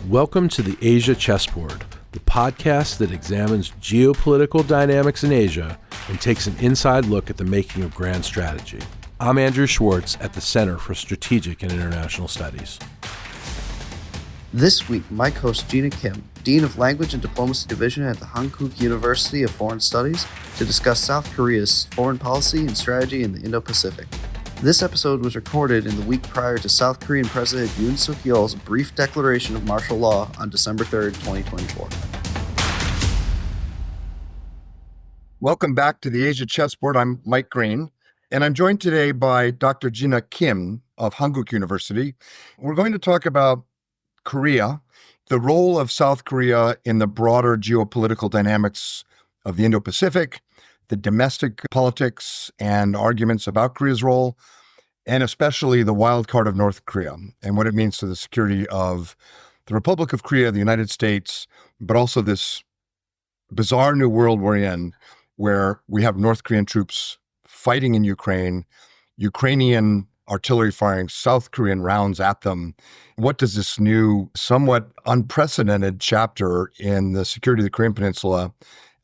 Welcome to the Asia Chessboard, the podcast that examines geopolitical dynamics in Asia and takes an inside look at the making of grand strategy. I'm Andrew Schwartz at the Center for Strategic and International Studies. This week, my host Jina Kim, Dean of Language and Diplomacy Division at the Hankuk University of Foreign Studies, to discuss South Korea's foreign policy and strategy in the Indo-Pacific. This episode was recorded in the week prior to South Korean President Yoon Suk-yeol's brief declaration of martial law on December 3rd, 2024. Welcome back to the Asia Chessboard. I'm Mike Green, and I'm joined today by Dr. Jina Kim of Hankuk University. We're going to talk about Korea, the role of South Korea in the broader geopolitical dynamics of the Indo-Pacific, the domestic politics and arguments about Korea's role, and especially the wild card of North Korea and what it means to the security of the Republic of Korea, the United States, but also this bizarre new world we're in where we have North Korean troops fighting in Ukraine, Ukrainian artillery firing South Korean rounds at them. What does this new, somewhat unprecedented chapter in the security of the Korean Peninsula,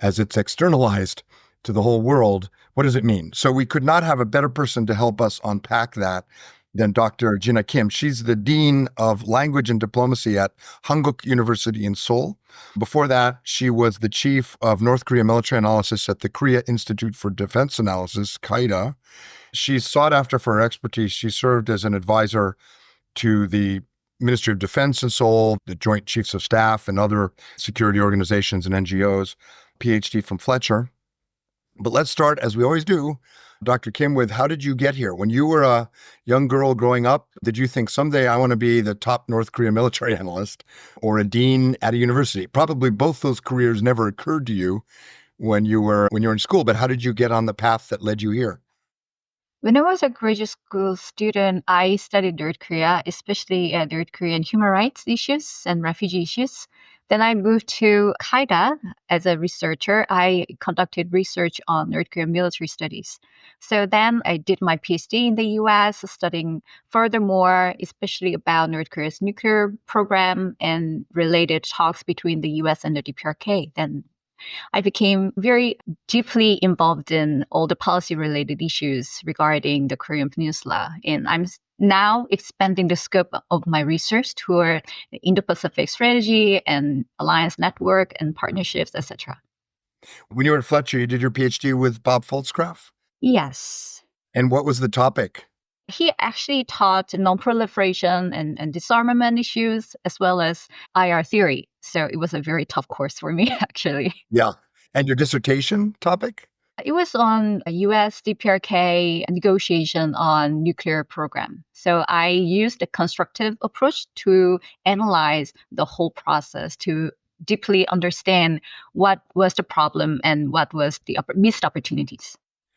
as it's externalized to the whole world, what does it mean? So we could not have a better person to help us unpack that than Dr. Jina Kim. She's the Dean of Language and Diplomacy at Hankuk University in Seoul. Before that, she was the Chief of North Korea Military Analysis at the Korea Institute for Defense Analysis, KAIDA. She's sought after for her expertise. She served as an advisor to the Ministry of Defense in Seoul, the Joint Chiefs of Staff, and other security organizations and NGOs, PhD from Fletcher. But let's start, as we always do, Dr. Kim, with how did you get here? When you were a young girl growing up, did you think someday I want to be the top North Korean military analyst or a dean at a university? Probably both those careers never occurred to you when you were in school, but how did you get on the path that led you here? When I was a graduate school student, I studied North Korea, especially North Korean human rights issues and refugee issues. Then I moved to KAIDA as a researcher. I conducted research on North Korean military studies. So then I did my PhD in the US, studying furthermore, especially about North Korea's nuclear program and related talks between the US and the DPRK. Then I became very deeply involved in all the policy-related issues regarding the Korean Peninsula. And I'm now expanding the scope of my research toward the Indo-Pacific strategy and alliance network and partnerships, etc. When you were at Fletcher, you did your PhD with Bob Foltzgraf? Yes. And what was the topic? He actually taught non-proliferation and disarmament issues, as well as IR theory. So it was a very tough course for me, actually. Yeah. And your dissertation topic? It was on a US DPRK negotiation on nuclear program. So I used a constructive approach to analyze the whole process to deeply understand what was the problem and what was the missed opportunities.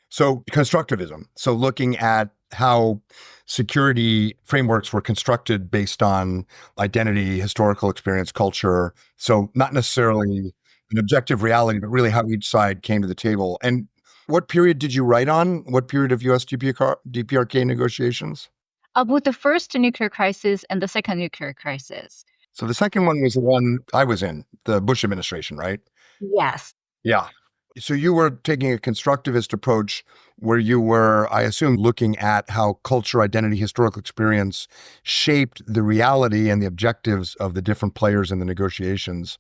So constructivism. So looking at how security frameworks were constructed based on identity, historical experience, culture. So not necessarily an objective reality, but really how each side came to the table. And what period did you write on? What period of US DPRK negotiations? About the first nuclear crisis and the second nuclear crisis. So the second one was the one I was in, the Bush administration, right? Yes. Yeah. So you were taking a constructivist approach where you were, I assume, looking at how culture, identity, historical experience shaped the reality and the objectives of the different players in the negotiations.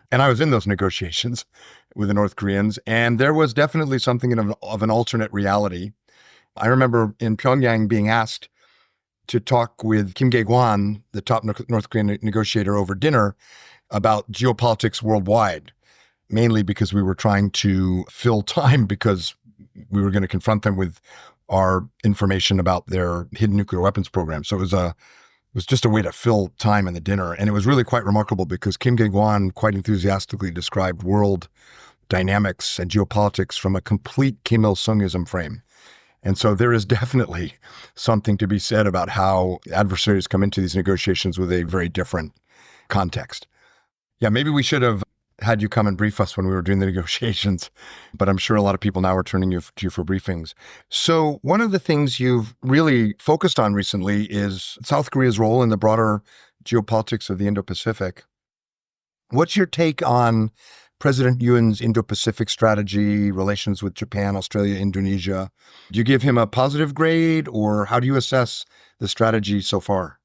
And I was in those negotiations with the North Koreans, and there was definitely something of an alternate reality. I remember in Pyongyang being asked to talk with Kim Gae-kwan, the top North Korean negotiator, over dinner about geopolitics worldwide, mainly because we were trying to fill time because we were going to confront them with our information about their hidden nuclear weapons program. So it was just a way to fill time in the dinner. And it was really quite remarkable because Kim Gae-kwan quite enthusiastically described world dynamics and geopolitics from a complete Kim Il-sungism frame. And so there is definitely something to be said about how adversaries come into these negotiations with a very different context. Yeah, maybe we should have had you come and brief us when we were doing the negotiations, but I'm sure a lot of people now are turning to you for briefings. So one of the things you've really focused on recently is South Korea's role in the broader geopolitics of the Indo-Pacific. What's your take on President Yoon's Indo-Pacific strategy, relations with Japan, Australia, Indonesia? Do you give him a positive grade, or how do you assess the strategy so far?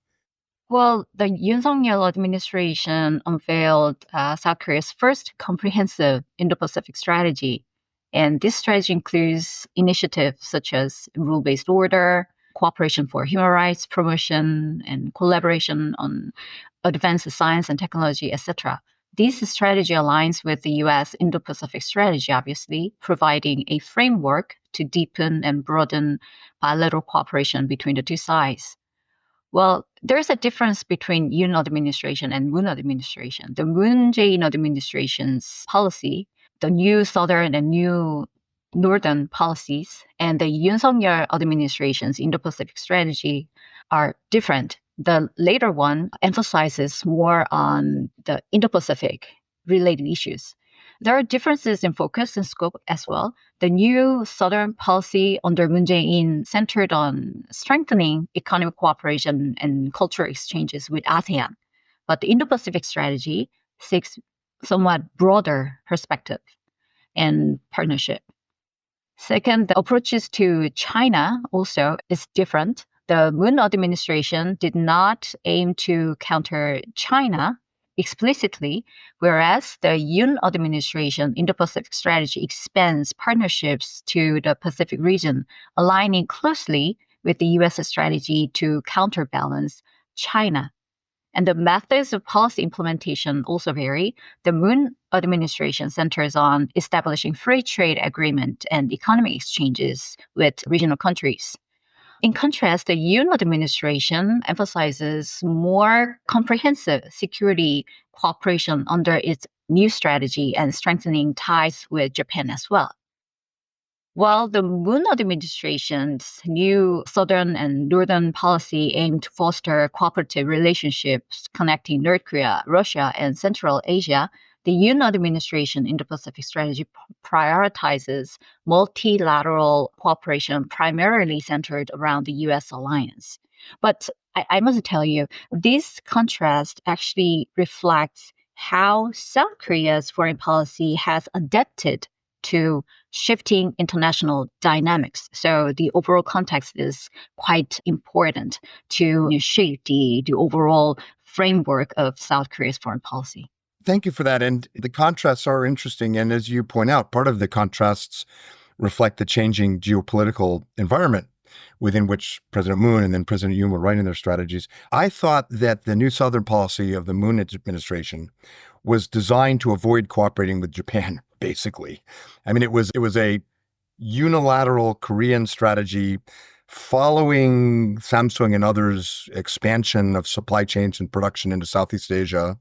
Well, the Yoon Suk-yeol administration unveiled South Korea's first comprehensive Indo-Pacific strategy. And this strategy includes initiatives such as rule-based order, cooperation for human rights promotion, and collaboration on advanced science and technology, etc. This strategy aligns with the U.S. Indo-Pacific strategy, obviously, providing a framework to deepen and broaden bilateral cooperation between the two sides. Well, there's a difference between Yoon administration and Moon administration. The Moon Jae-in administration's policy, the new southern and new northern policies, and the Yoon Suk-yeol administration's Indo-Pacific strategy are different. The later one emphasizes more on the Indo-Pacific related issues. There are differences in focus and scope as well. The new Southern policy under Moon Jae-in centered on strengthening economic cooperation and cultural exchanges with ASEAN. But the Indo-Pacific strategy seeks somewhat broader perspective and partnership. Second, the approaches to China also is different. The Moon administration did not aim to counter China explicitly, whereas the Yoon administration Indo-Pacific strategy expands partnerships to the Pacific region, aligning closely with the U.S. strategy to counterbalance China. And the methods of policy implementation also vary. The Moon administration centers on establishing free trade agreement and economic exchanges with regional countries. In contrast, the Yoon administration emphasizes more comprehensive security cooperation under its new strategy and strengthening ties with Japan as well. While the Moon administration's new southern and northern policy aimed to foster cooperative relationships connecting North Korea, Russia, and Central Asia, the Yoon administration Indo-Pacific strategy prioritizes multilateral cooperation primarily centered around the U.S. alliance. But I must tell you, this contrast actually reflects how South Korea's foreign policy has adapted to shifting international dynamics. So the overall context is quite important to shape the overall framework of South Korea's foreign policy. Thank you for that. And the contrasts are interesting. And as you point out, part of the contrasts reflect the changing geopolitical environment within which President Moon and then President Yoon were writing their strategies. I thought that the new Southern policy of the Moon administration was designed to avoid cooperating with Japan, basically. I mean, it was a unilateral Korean strategy following Samsung and others' expansion of supply chains and production into Southeast Asia,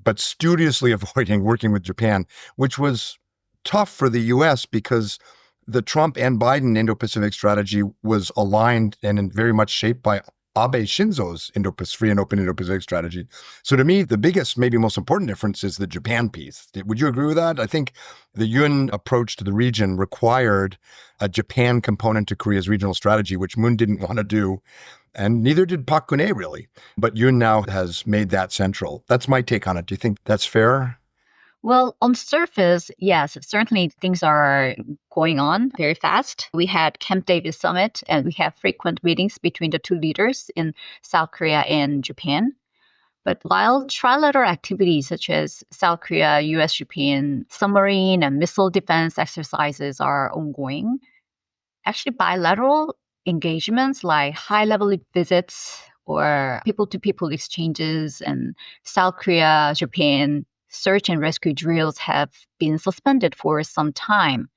but studiously avoiding working with Japan, which was tough for the U.S. because the Trump and Biden Indo-Pacific strategy was aligned and very much shaped by Abe Shinzo's free and open Indo-Pacific strategy. So to me, the biggest, maybe most important difference is the Japan piece. Would you agree with that? I think the Yoon approach to the region required a Japan component to Korea's regional strategy, which Moon didn't want to do. And neither did Park Geun-hye, really. But Yoon now has made that central. That's my take on it. Do you think that's fair? Well, on surface, yes, certainly things are going on very fast. We had Camp David summit and we have frequent meetings between the two leaders in South Korea and Japan. But while trilateral activities such as South Korea, US, Japan, submarine and missile defense exercises are ongoing, actually bilateral engagements like high-level visits or people-to-people exchanges and South Korea, Japan, search and rescue drills have been suspended for some time.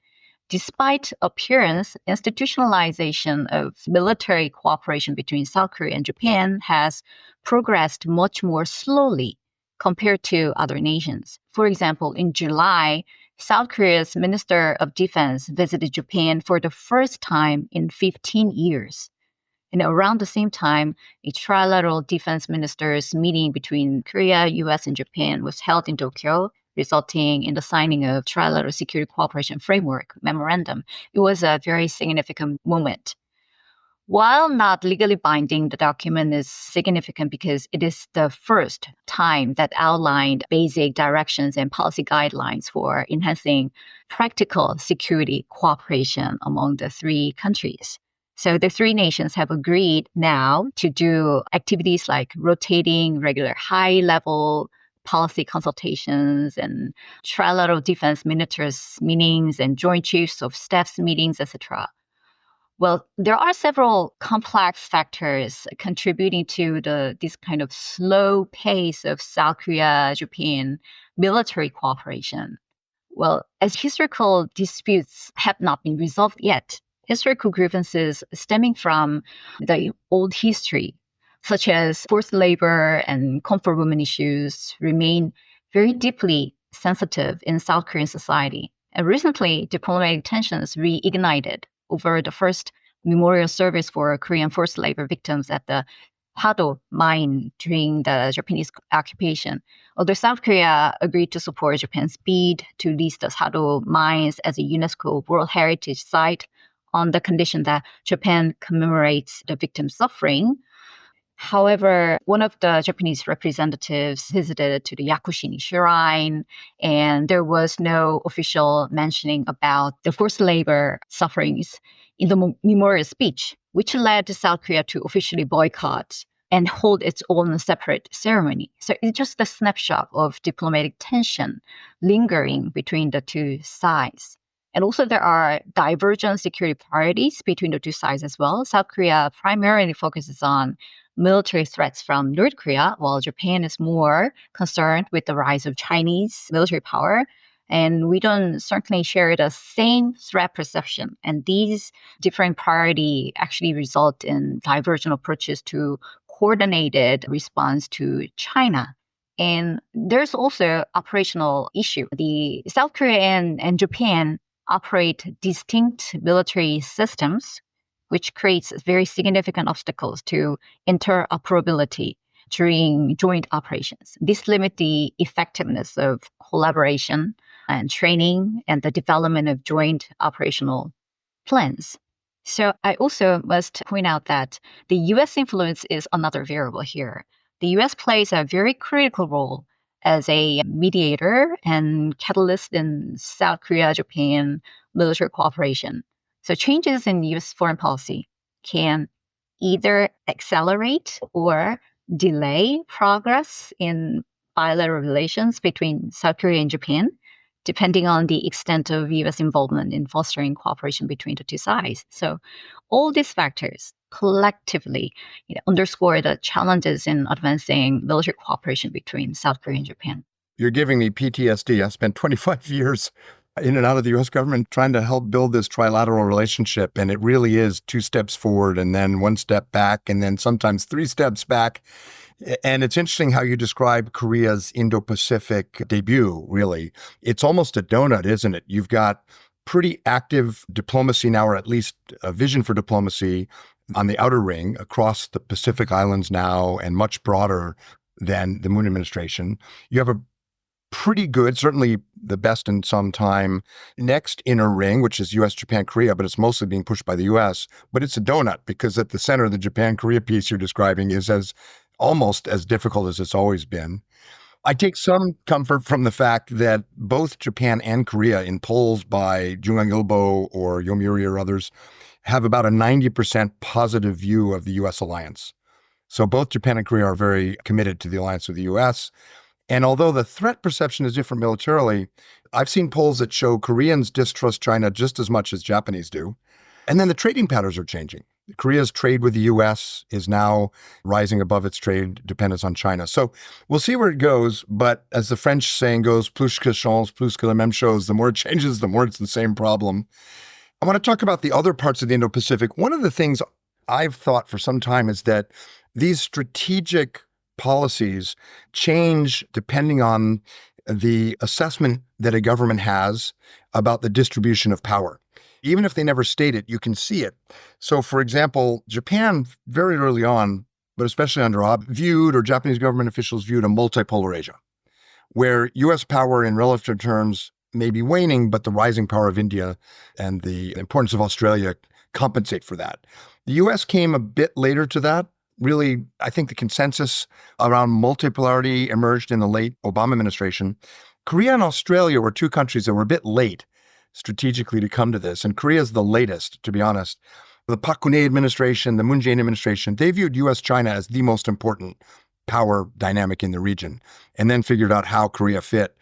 Despite appearance, institutionalization of military cooperation between South Korea and Japan has progressed much more slowly compared to other nations. For example, in July, South Korea's Minister of Defense visited Japan for the first time in 15 years. And around the same time, a trilateral defense ministers meeting between Korea, US, and Japan was held in Tokyo, resulting in the signing of Trilateral Security Cooperation Framework Memorandum. It was a very significant moment. While not legally binding, the document is significant because it is the first time that outlined basic directions and policy guidelines for enhancing practical security cooperation among the three countries. So the three nations have agreed now to do activities like rotating regular high-level policy consultations and trilateral defense ministers meetings and joint chiefs of staffs meetings, etc. Well, there are several complex factors contributing to this kind of slow pace of South Korea-Japan military cooperation. Well, as historical disputes have not been resolved yet, historical grievances stemming from the old history, such as forced labor and comfort women issues, remain very deeply sensitive in South Korean society. And recently, diplomatic tensions reignited over the first memorial service for Korean forced labor victims at the Hado mine during the Japanese occupation. Although South Korea agreed to support Japan's bid to list the Hado mines as a UNESCO World Heritage Site on the condition that Japan commemorates the victims' suffering. However, one of the Japanese representatives visited to the Yakushini shrine, and there was no official mentioning about the forced labor sufferings in the memorial speech, which led South Korea to officially boycott and hold its own separate ceremony. So it's just a snapshot of diplomatic tension lingering between the two sides. And also there are divergent security priorities between the two sides as well. South Korea primarily focuses on military threats from North Korea, while Japan is more concerned with the rise of Chinese military power. And we don't certainly share the same threat perception. And these different priorities actually result in divergent approaches to coordinated response to China. And there's also operational issue. The South Korea and Japan operate distinct military systems, which creates very significant obstacles to interoperability during joint operations. This limits the effectiveness of collaboration and training and the development of joint operational plans. So I also must point out that the U.S. influence is another variable here. The U.S. plays a very critical role as a mediator and catalyst in South Korea-Japan military cooperation. So changes in U.S. foreign policy can either accelerate or delay progress in bilateral relations between South Korea and Japan, depending on the extent of U.S. involvement in fostering cooperation between the two sides. So all these factors collectively underscore the challenges in advancing military cooperation between South Korea and Japan. You're giving me PTSD. I spent 25 years in and out of the U.S. government trying to help build this trilateral relationship. And it really is 2 steps forward and then 1 step back and then sometimes 3 steps back. And it's interesting how you describe Korea's Indo-Pacific debut, really. It's almost a donut, isn't it? You've got pretty active diplomacy now, or at least a vision for diplomacy on the outer ring across the Pacific Islands now and much broader than the Moon administration. You have a pretty good, certainly the best in some time, next inner ring, which is U.S., Japan, Korea, but it's mostly being pushed by the U.S. But it's a donut because at the center of the Japan-Korea piece you're describing is almost as difficult as it's always been. I take some comfort from the fact that both Japan and Korea, in polls by Jungang Ilbo or Yomiuri or others, have about a 90% positive view of the U.S. alliance. So both Japan and Korea are very committed to the alliance with the U.S. And although the threat perception is different militarily, I've seen polls that show Koreans distrust China just as much as Japanese do. And then the trading patterns are changing. Korea's trade with the U.S. is now rising above its trade dependence on China. So we'll see where it goes. But as the French saying goes, plus que change, plus que la même chose, the more it changes, the more it's the same problem. I want to talk about the other parts of the Indo-Pacific. One of the things I've thought for some time is that these strategic policies change depending on the assessment that a government has about the distribution of power. Even if they never state it, you can see it. So, for example, Japan very early on, but especially under Abe, viewed, or Japanese government officials viewed, a multipolar Asia, where U.S. power in relative terms may be waning, but the rising power of India and the importance of Australia compensate for that. The US came a bit later to that. Really, I think the consensus around multipolarity emerged in the late Obama administration. Korea and Australia were two countries that were a bit late strategically to come to this. And Korea is the latest, to be honest. The Park Geun-hye administration, the Moon Jae-in administration, they viewed US-China as the most important power dynamic in the region, and then figured out how Korea fit.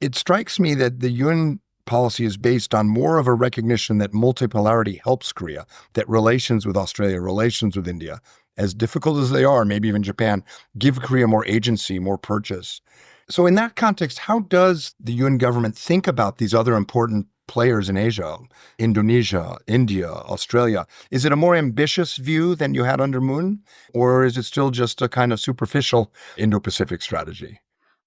It strikes me that the Yoon policy is based on more of a recognition that multipolarity helps Korea, that relations with Australia, relations with India, as difficult as they are, maybe even Japan, give Korea more agency, more purchase. So in that context, how does the Yoon government think about these other important players in Asia, Indonesia, India, Australia? Is it a more ambitious view than you had under Moon, or is it still just a kind of superficial Indo-Pacific strategy?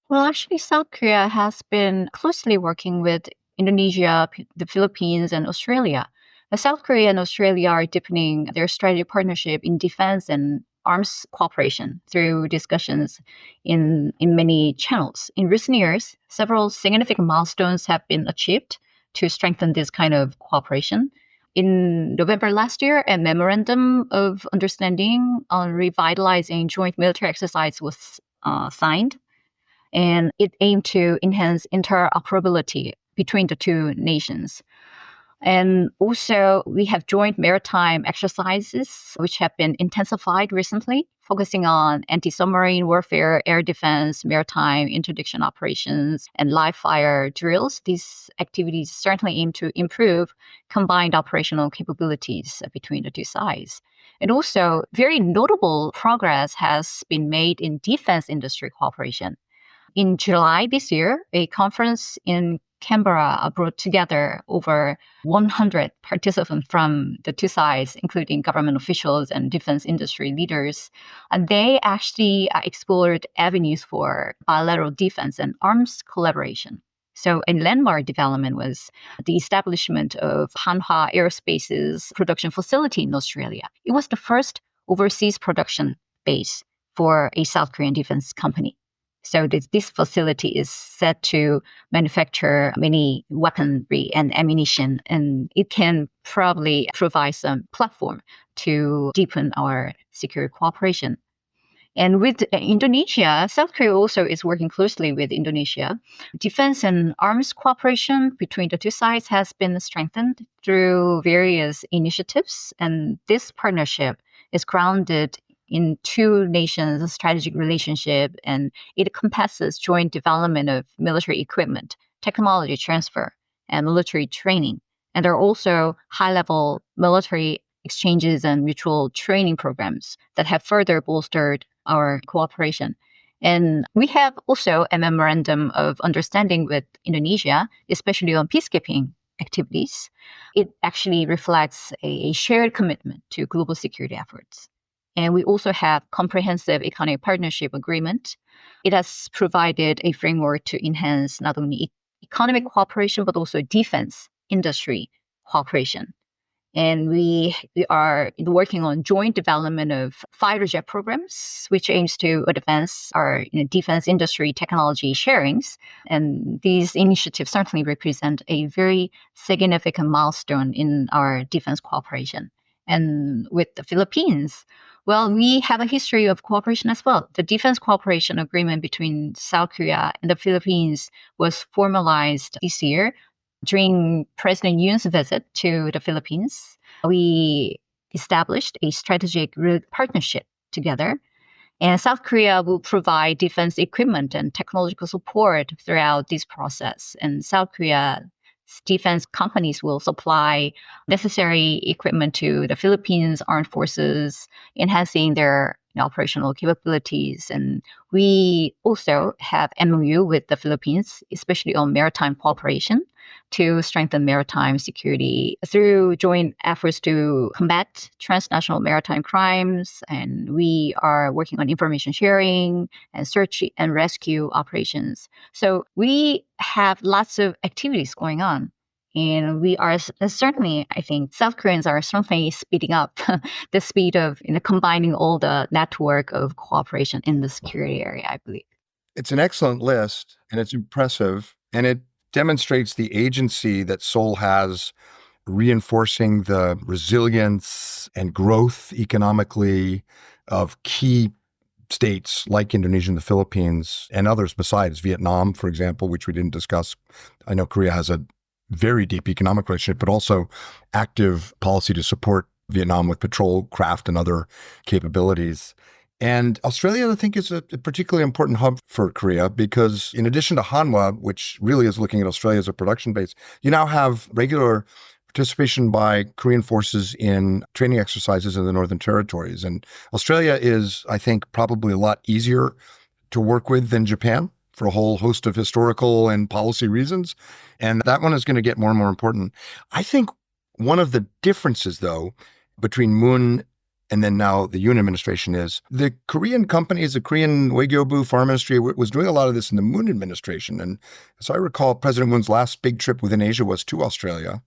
Well, actually, South Korea has been closely working with Indonesia, the Philippines, and Australia. South Korea and Australia are deepening their strategic partnership in defense and arms cooperation through discussions in many channels. In recent years, several significant milestones have been achieved to strengthen this kind of cooperation. In November last year, a memorandum of understanding on revitalizing joint military exercise was signed, and it aimed to enhance interoperability between the two nations. And also, we have joint maritime exercises, which have been intensified recently, focusing on anti-submarine warfare, air defense, maritime interdiction operations, and live fire drills. These activities certainly aim to improve combined operational capabilities between the two sides. And also, very notable progress has been made in defense industry cooperation. In July this year, a conference in Canberra brought together over 100 participants from the two sides, including government officials and defense industry leaders. And they actually explored avenues for bilateral defense and arms collaboration. So a landmark development was the establishment of Hanwha Aerospace's production facility in Australia. It was the first overseas production base for a South Korean defense company. So this facility is set to manufacture many weaponry and ammunition, and it can probably provide some platform to deepen our security cooperation. And with Indonesia, South Korea also is working closely with Indonesia. Defense and arms cooperation between the two sides has been strengthened through various initiatives, and this partnership is grounded in two nations' strategic relationship, and it encompasses joint development of military equipment, technology transfer, and military training. And there are also high-level military exchanges and mutual training programs that have further bolstered our cooperation. And we have also a memorandum of understanding with Indonesia, especially on peacekeeping activities. It actually reflects a shared commitment to global security efforts. And we also have comprehensive economic partnership agreement. It has provided a framework to enhance not only economic cooperation, but also defense industry cooperation. And we are working on joint development of fighter jet programs, which aims to advance our defense industry technology sharings. And these initiatives certainly represent a very significant milestone in our defense cooperation. And with the Philippines, well, we have a history of cooperation as well. The defense cooperation agreement between South Korea and the Philippines was formalized this year during President Yoon's visit to the Philippines. We established a strategic partnership together, and South Korea will provide defense equipment and technological support throughout this process. And South Korea defense companies will supply necessary equipment to the Philippines armed forces, enhancing their operational capabilities. And we also have MOU with the Philippines, especially on maritime cooperation, to strengthen maritime security through joint efforts to combat transnational maritime crimes. And we are working on information sharing and search and rescue operations. So we have lots of activities going on. And we are certainly, I think, South Koreans are certainly speeding up the speed of combining all the network of cooperation in the security area, I believe. It's an excellent list, and it's impressive, and it demonstrates the agency that Seoul has reinforcing the resilience and growth economically of key states like Indonesia and the Philippines and others besides Vietnam, for example, which we didn't discuss. I know Korea has a very deep economic relationship, but also active policy to support Vietnam with patrol craft and other capabilities. And Australia, I think, is a particularly important hub for Korea because in addition to Hanwha, which really is looking at Australia as a production base, you now have regular participation by Korean forces in training exercises in the Northern Territories. And Australia is, I think, probably a lot easier to work with than Japan for a whole host of historical and policy reasons. And that one is going to get more and more important. I think one of the differences, though, between Moon and then now the Yoon administration is the Korean companies, the Korean Waegyobu Foreign Ministry was doing a lot of this in the Moon administration. And as I recall, President Moon's last big trip within Asia was to Australia.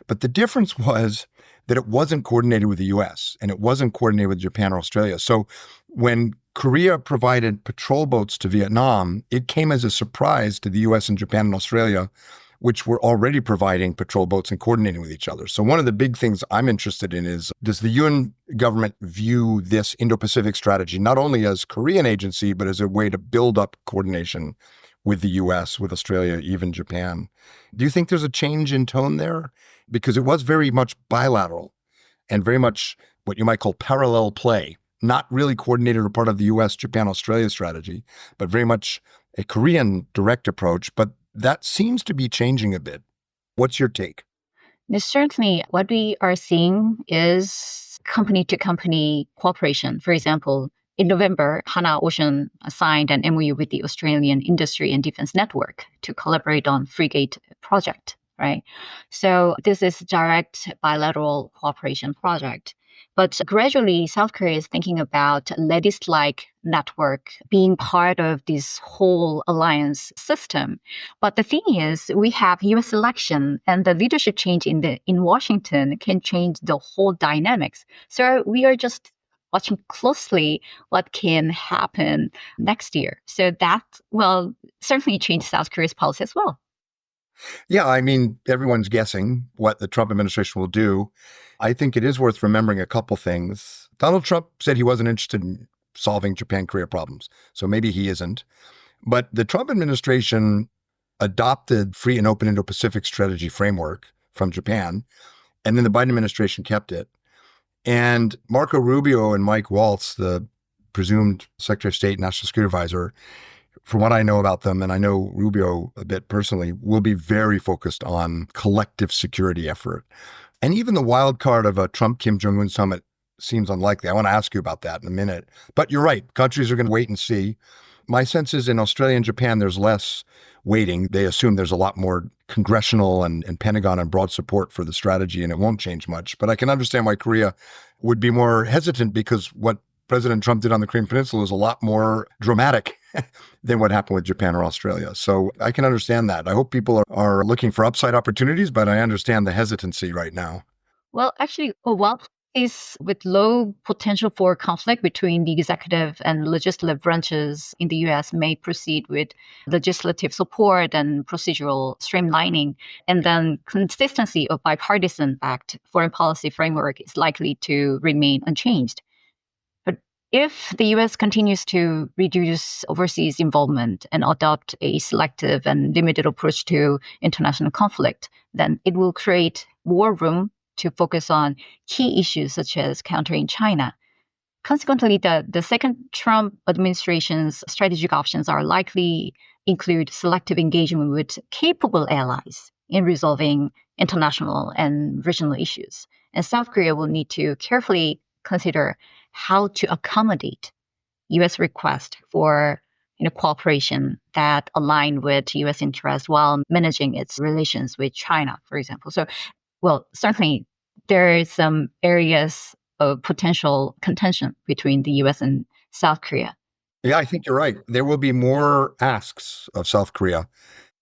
But the difference was that it wasn't coordinated with the US and it wasn't coordinated with Japan or Australia. So when Korea provided patrol boats to Vietnam, it came as a surprise to the US and Japan and Australia, which were already providing patrol boats and coordinating with each other. So one of the big things I'm interested in is, does the Yoon government view this Indo-Pacific strategy not only as Korean agency, but as a way to build up coordination with the US, with Australia, even Japan? Do you think there's a change in tone there? Because it was very much bilateral and very much what you might call parallel play, not really coordinated or part of the US, Japan, Australia strategy, but very much a Korean direct approach. But that seems to be changing a bit. What's your take? Certainly, what we are seeing is company-to-company cooperation. For example, in November, Hana Ocean signed an MOU with the Australian Industry and Defence Network to collaborate on frigate project, right? So this is direct bilateral cooperation project. But gradually, South Korea is thinking about Ledis-like network being part of this whole alliance system. But the thing is, we have U.S. election and the leadership change in Washington can change the whole dynamics. So we are just watching closely what can happen next year. So that will certainly change South Korea's policy as well. Yeah, I mean, everyone's guessing what the Trump administration will do. I think it is worth remembering a couple things. Donald Trump said he wasn't interested in solving Japan-Korea problems, so maybe he isn't. But the Trump administration adopted free and open Indo-Pacific strategy framework from Japan, and then the Biden administration kept it. And Marco Rubio and Mike Waltz, the presumed Secretary of State, National Security Advisor, from what I know about them, and I know Rubio a bit personally, will be very focused on collective security effort. And even the wild card of a Trump-Kim Jong-un summit seems unlikely. I want to ask you about that in a minute. But you're right. Countries are going to wait and see. My sense is in Australia and Japan, there's less waiting. They assume there's a lot more congressional and Pentagon and broad support for the strategy, and it won't change much. But I can understand why Korea would be more hesitant because what President Trump did on the Korean Peninsula is a lot more dramatic than what happened with Japan or Australia. So I can understand that. I hope people are looking for upside opportunities, but I understand the hesitancy right now. Well, actually, while is with low potential for conflict between the executive and legislative branches in the U.S. may proceed with legislative support and procedural streamlining, and then consistency of bipartisan-backed foreign policy framework is likely to remain unchanged. If the U.S. continues to reduce overseas involvement and adopt a selective and limited approach to international conflict, then it will create more room to focus on key issues such as countering China. Consequently, the second Trump administration's strategic options are likely include selective engagement with capable allies in resolving international and regional issues. And South Korea will need to carefully consider how to accommodate U.S. requests for cooperation that align with U.S. interests while managing its relations with China, for example. So, well, certainly there are some areas of potential contention between the U.S. and South Korea. Yeah, I think you're right. There will be more asks of South Korea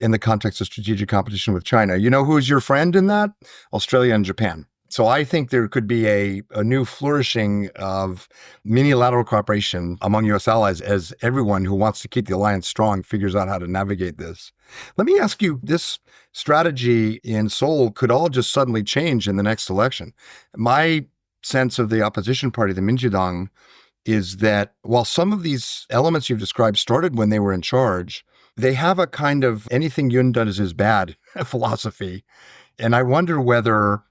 in the context of strategic competition with China. You know who's your friend in that? Australia and Japan. So I think there could be a new flourishing of unilateral cooperation among U.S. allies as everyone who wants to keep the alliance strong figures out how to navigate this. Let me ask you, this strategy in Seoul could all just suddenly change in the next election. My sense of the opposition party, the Minjidang, is that while some of these elements you've described started when they were in charge, they have a kind of anything Yun does is bad philosophy. And I wonder whether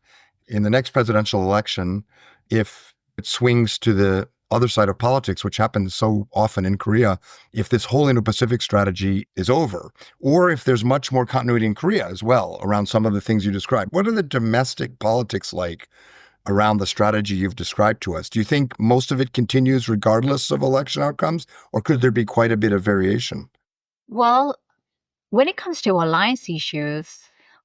in the next presidential election, if it swings to the other side of politics, which happens so often in Korea, if this whole Indo-Pacific strategy is over, or if there's much more continuity in Korea as well around some of the things you described. What are the domestic politics like around the strategy you've described to us? Do you think most of it continues regardless of election outcomes, or could there be quite a bit of variation? Well, when it comes to alliance issues,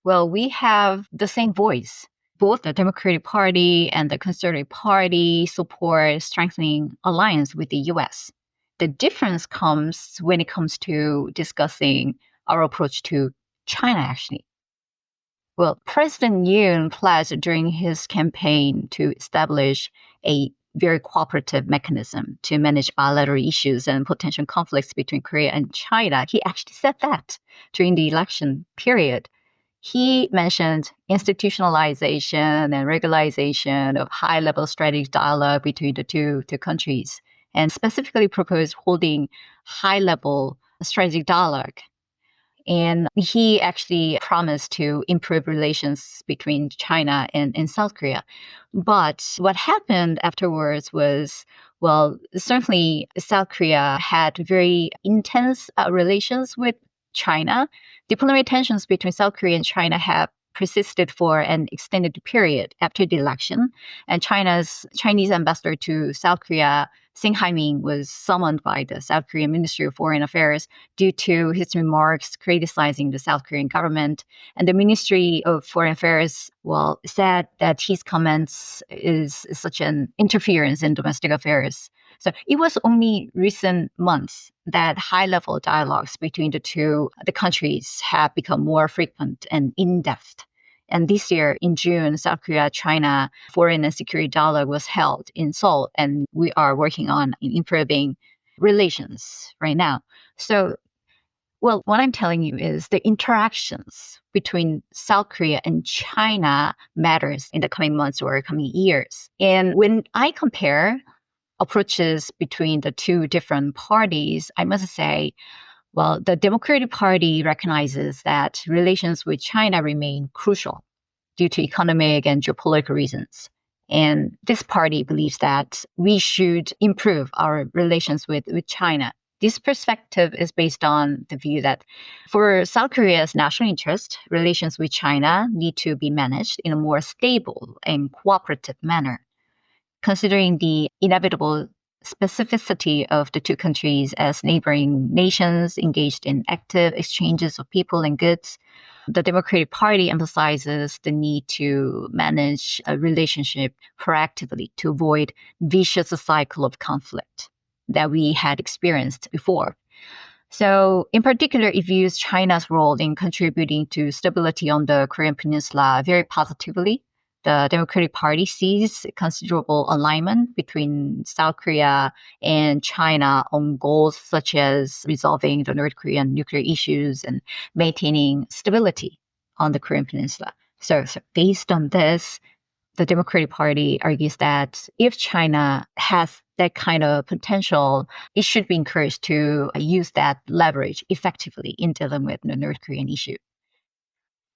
well, we have the same voice. Both the Democratic Party and the Conservative Party support strengthening alliance with the US. The difference comes when it comes to discussing our approach to China, actually. Well, President Yoon pledged during his campaign to establish a very cooperative mechanism to manage bilateral issues and potential conflicts between Korea and China. He actually said that during the election period. He mentioned institutionalization and regularization of high-level strategic dialogue between the two countries, and specifically proposed holding high-level strategic dialogue. And he actually promised to improve relations between China and South Korea. But what happened afterwards was, well, certainly South Korea had very intense relations with China. Diplomatic tensions between South Korea and China have persisted for an extended period after the election. And Chinese ambassador to South Korea, Sing Hai-ming, was summoned by the South Korean Ministry of Foreign Affairs due to his remarks criticizing the South Korean government. And the Ministry of Foreign Affairs, well, said that his comments is such an interference in domestic affairs. So it was only recent months that high-level dialogues between the countries have become more frequent and in-depth. And this year, in June, South Korea-China foreign and security dialogue was held in Seoul, and we are working on improving relations right now. So, well, what I'm telling you is the interactions between South Korea and China matters in the coming months or coming years. And when I compare approaches between the two different parties, I must say, well, the Democratic Party recognizes that relations with China remain crucial due to economic and geopolitical reasons. And this party believes that we should improve our relations with China. This perspective is based on the view that for South Korea's national interest, relations with China need to be managed in a more stable and cooperative manner. Considering the inevitable specificity of the two countries as neighboring nations engaged in active exchanges of people and goods, the Democratic Party emphasizes the need to manage a relationship proactively to avoid vicious cycle of conflict that we had experienced before. So in particular, it views China's role in contributing to stability on the Korean Peninsula very positively. The Democratic Party sees considerable alignment between South Korea and China on goals such as resolving the North Korean nuclear issues and maintaining stability on the Korean Peninsula. So based on this, the Democratic Party argues that if China has that kind of potential, it should be encouraged to use that leverage effectively in dealing with the North Korean issue.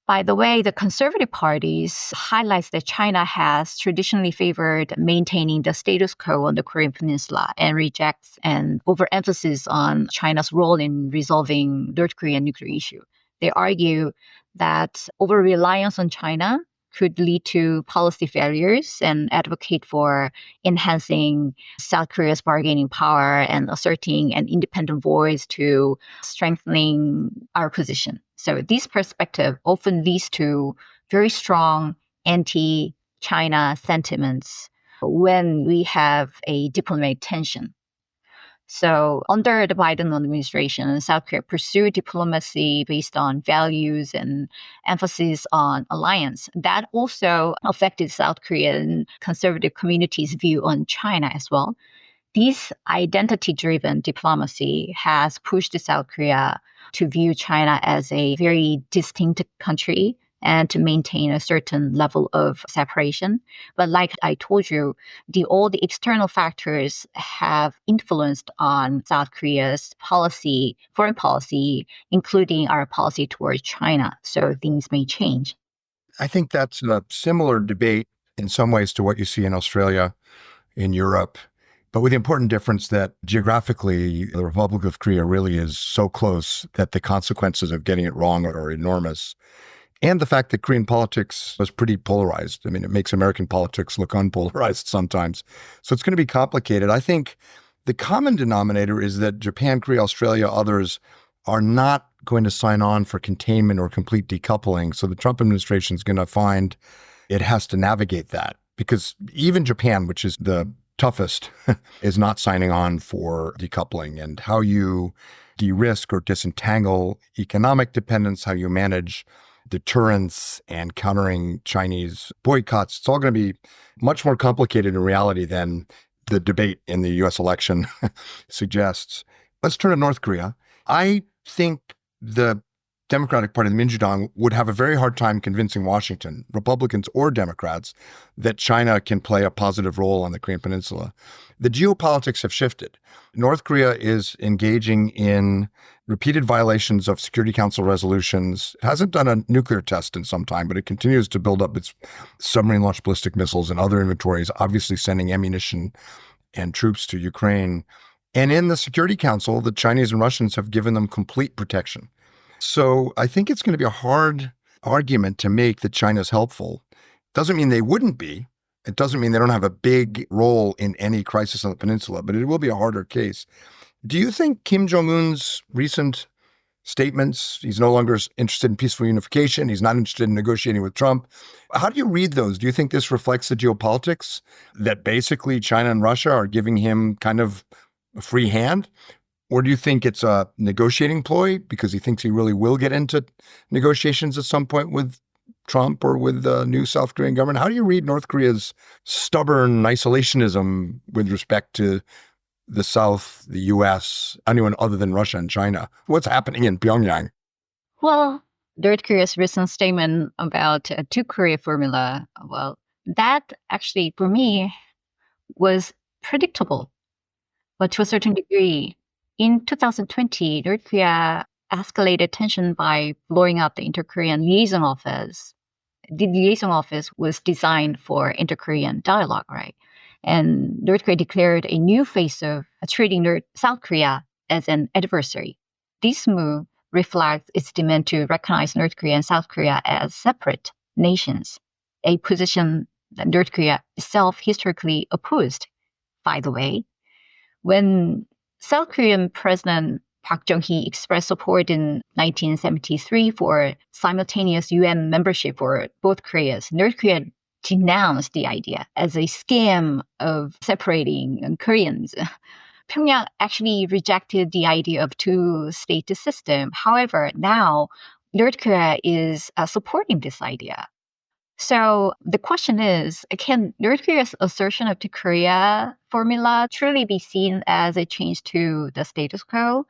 By the way, the conservative parties highlights that China has traditionally favored maintaining the status quo on the Korean Peninsula and rejects an overemphasis on China's role in resolving North Korean nuclear issue. They argue that over-reliance on China could lead to policy failures and advocate for enhancing South Korea's bargaining power and asserting an independent voice to strengthening our position. So this perspective often leads to very strong anti-China sentiments when we have a diplomatic tension. So under the Biden administration, South Korea pursued diplomacy based on values and emphasis on alliance. That also affected South Korean conservative community's view on China as well. This identity-driven diplomacy has pushed South Korea to view China as a very distinct country and to maintain a certain level of separation. But like I told you, all the external factors have influenced on South Korea's policy, foreign policy, including our policy towards China. So things may change. I think that's a similar debate in some ways to what you see in Australia, in Europe, but with the important difference that geographically, the Republic of Korea really is so close that the consequences of getting it wrong are enormous. And the fact that Korean politics was pretty polarized. I mean, it makes American politics look unpolarized sometimes. So it's going to be complicated. I think the common denominator is that Japan, Korea, Australia, others are not going to sign on for containment or complete decoupling. So the Trump administration is going to find it has to navigate that, because even Japan, which is the toughest, is not signing on for decoupling. And how you de-risk or disentangle economic dependence, how you manage deterrence and countering Chinese boycotts, it's all going to be much more complicated in reality than the debate in the US election suggests. Let's turn to North Korea. I think the Democratic Party, the Minjidang, would have a very hard time convincing Washington, Republicans or Democrats, that China can play a positive role on the Korean Peninsula. The geopolitics have shifted. North Korea is engaging in repeated violations of Security Council resolutions. It hasn't done a nuclear test in some time, but it continues to build up its submarine-launched ballistic missiles and other inventories, obviously sending ammunition and troops to Ukraine. And in the Security Council, the Chinese and Russians have given them complete protection. So I think it's going to be a hard argument to make that China's helpful. Doesn't mean they wouldn't be. It doesn't mean they don't have a big role in any crisis on the peninsula, but it will be a harder case. Do you think Kim Jong-un's recent statements, he's no longer interested in peaceful unification, he's not interested in negotiating with Trump, how do you read those? Do you think this reflects the geopolitics, that basically China and Russia are giving him kind of a free hand? Or do you think it's a negotiating ploy because he thinks he really will get into negotiations at some point with Trump or with the new South Korean government? How do you read North Korea's stubborn isolationism with respect to the South, the U.S., anyone other than Russia and China? What's happening in Pyongyang? Well, North Korea's recent statement about a two-Korea formula, well, that actually, for me, was predictable, but to a certain degree. In 2020, North Korea escalated tension by blowing up the Inter-Korean Liaison Office. The Liaison Office was designed for Inter-Korean dialogue, right? And North Korea declared a new phase of treating South Korea as an adversary. This move reflects its demand to recognize North Korea and South Korea as separate nations, a position that North Korea itself historically opposed, by the way. When South Korean President Park Chung-hee expressed support in 1973 for simultaneous UN membership for both Koreas, North Korea denounced the idea as a scam of separating Koreans. Pyongyang actually rejected the idea of two-state system. However, now North Korea is supporting this idea. So the question is, can North Korea's assertion of the Korea formula truly be seen as a change to the status quo?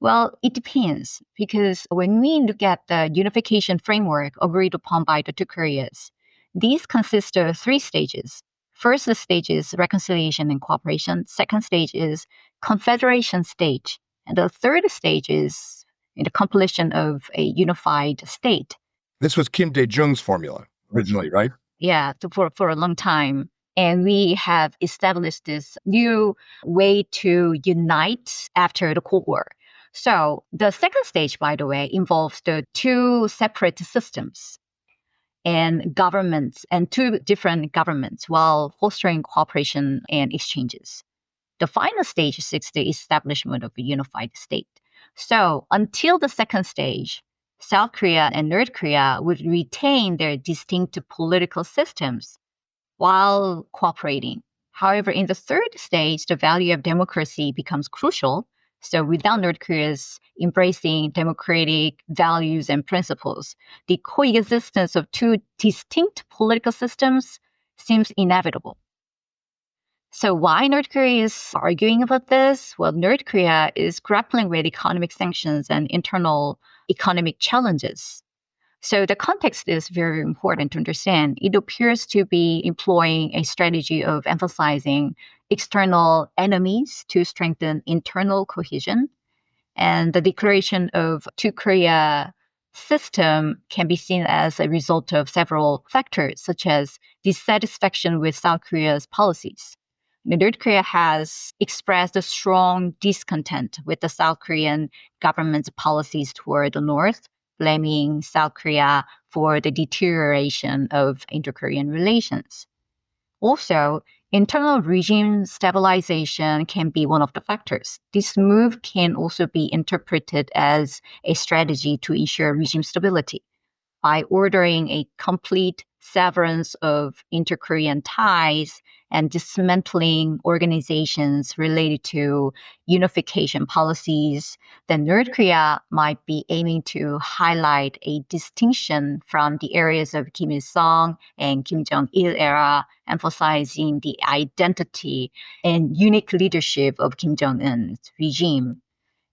Well, it depends, because when we look at the unification framework agreed upon by the two Koreas, these consist of three stages. First stage is reconciliation and cooperation. Second stage is confederation stage. And the third stage is the completion of a unified state. This was Kim Dae-jung's formula originally, right? Yeah, for a long time. And we have established this new way to unite after the Cold War. So the second stage, by the way, involves the two separate systems and governments and two different governments while fostering cooperation and exchanges. The final stage is the establishment of a unified state. So until the second stage, South Korea and North Korea would retain their distinct political systems while cooperating. However, in the third stage, the value of democracy becomes crucial. So without North Korea's embracing democratic values and principles, the coexistence of two distinct political systems seems inevitable. So why North Korea is arguing about this? Well, North Korea is grappling with economic sanctions and internal economic challenges. So the context is very important to understand. It appears to be employing a strategy of emphasizing external enemies to strengthen internal cohesion. And the declaration of two Korea system can be seen as a result of several factors, such as dissatisfaction with South Korea's policies. North Korea has expressed a strong discontent with the South Korean government's policies toward the North, blaming South Korea for the deterioration of inter-Korean relations. Also, internal regime stabilization can be one of the factors. This move can also be interpreted as a strategy to ensure regime stability. By ordering a complete severance of inter-Korean ties and dismantling organizations related to unification policies, then North Korea might be aiming to highlight a distinction from the areas of Kim Il-sung and Kim Jong-il era, emphasizing the identity and unique leadership of Kim Jong-un's regime.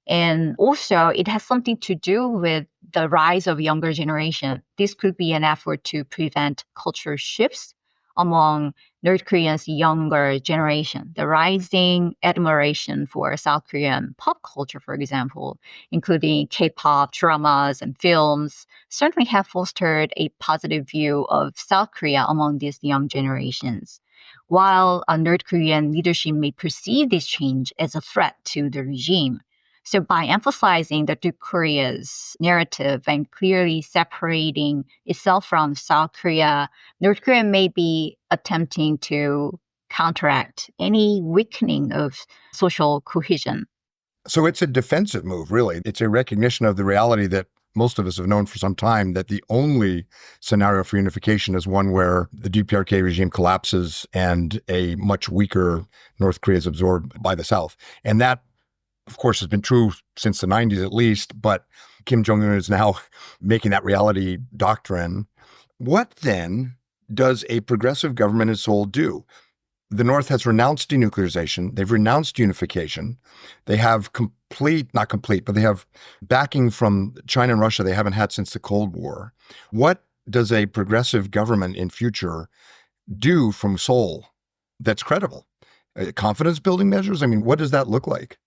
And also, it has something to do with the rise of younger generation. This could be an effort to prevent cultural shifts among North Korea's younger generation. The rising admiration for South Korean pop culture, for example, including K-pop dramas and films, certainly have fostered a positive view of South Korea among these young generations. While North Korean leadership may perceive this change as a threat to the regime. So by emphasizing the two Koreas narrative and clearly separating itself from South Korea, North Korea may be attempting to counteract any weakening of social cohesion. So it's a defensive move, really. It's a recognition of the reality that most of us have known for some time, that the only scenario for unification is one where the DPRK regime collapses and a much weaker North Korea is absorbed by the South. And that, of course, has been true since the 90s at least, but Kim Jong-un is now making that reality doctrine. What then does a progressive government in Seoul do? The North has renounced denuclearization. They've renounced unification. They have not complete, but they have backing from China and Russia they haven't had since the Cold War. What does a progressive government in future do from Seoul that's credible? Confidence building measures? I mean, what does that look like?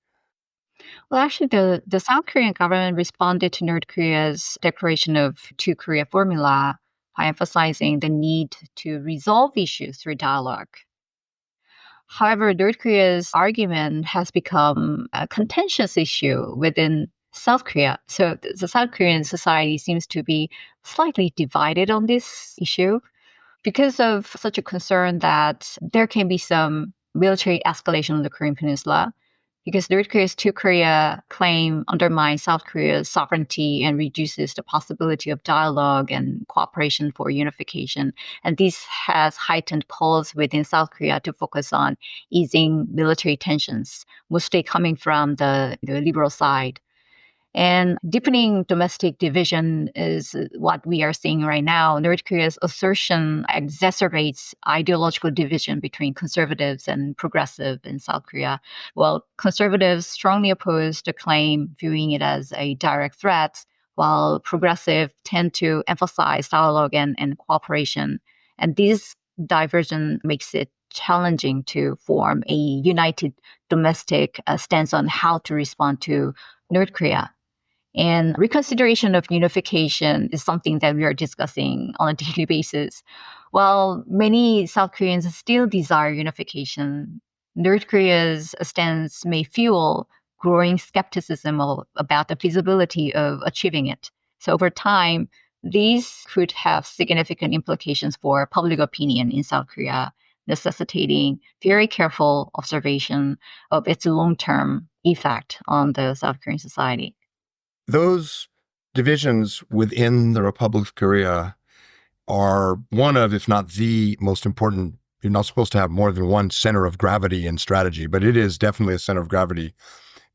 Well, actually, the South Korean government responded to North Korea's declaration of two Korea formula by emphasizing the need to resolve issues through dialogue. However, North Korea's argument has become a contentious issue within South Korea. So the South Korean society seems to be slightly divided on this issue because of such a concern that there can be some military escalation on the Korean Peninsula, because North Korea's two Korea claim undermines South Korea's sovereignty and reduces the possibility of dialogue and cooperation for unification. And this has heightened calls within South Korea to focus on easing military tensions, mostly coming from the liberal side. And deepening domestic division is what we are seeing right now. North Korea's assertion exacerbates ideological division between conservatives and progressive in South Korea. Well, conservatives strongly oppose the claim, viewing it as a direct threat, while progressive tend to emphasize dialogue and cooperation. And this diversion makes it challenging to form a united domestic stance on how to respond to North Korea. And reconsideration of unification is something that we are discussing on a daily basis. While many South Koreans still desire unification, North Korea's stance may fuel growing skepticism about the feasibility of achieving it. So over time, these could have significant implications for public opinion in South Korea, necessitating very careful observation of its long-term effect on the South Korean society. Those divisions within the Republic of Korea are one of, if not the most important You're not supposed to have more than one center of gravity in strategy, but it is definitely a center of gravity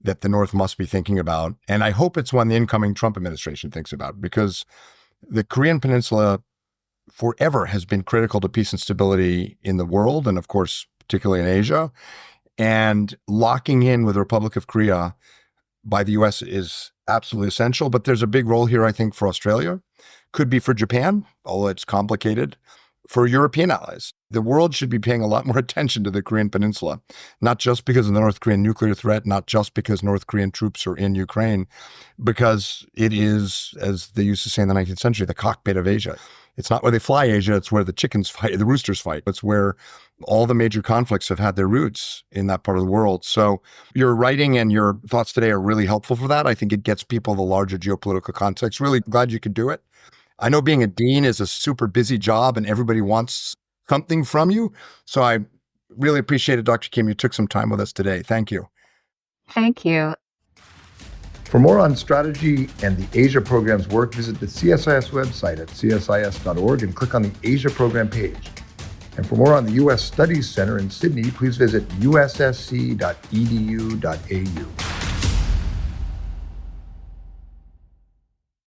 that the North must be thinking about. And I hope it's one the incoming Trump administration thinks about, because the Korean Peninsula forever has been critical to peace and stability in the world, and of course, particularly in Asia. And locking in with the Republic of Korea by the US is absolutely essential. But there's a big role here, I think, for Australia. Could be for Japan, although it's complicated. For European allies. The world should be paying a lot more attention to the Korean Peninsula, not just because of the North Korean nuclear threat, not just because North Korean troops are in Ukraine, because it is, as they used to say in the 19th century, the cockpit of Asia. It's not where they fly Asia, it's where the chickens fight, the roosters fight. It's where all the major conflicts have had their roots in that part of the world. So your writing and your thoughts today are really helpful for that. I think it gets people the larger geopolitical context. Really glad you could do it. I know being a dean is a super busy job and everybody wants something from you. So I really appreciate it, Dr. Kim. You took some time with us today. Thank you. Thank you. For more on strategy and the Asia program's work, visit the CSIS website at csis.org and click on the Asia program page. And for more on the U.S. Studies Center in Sydney, please visit ussc.edu.au.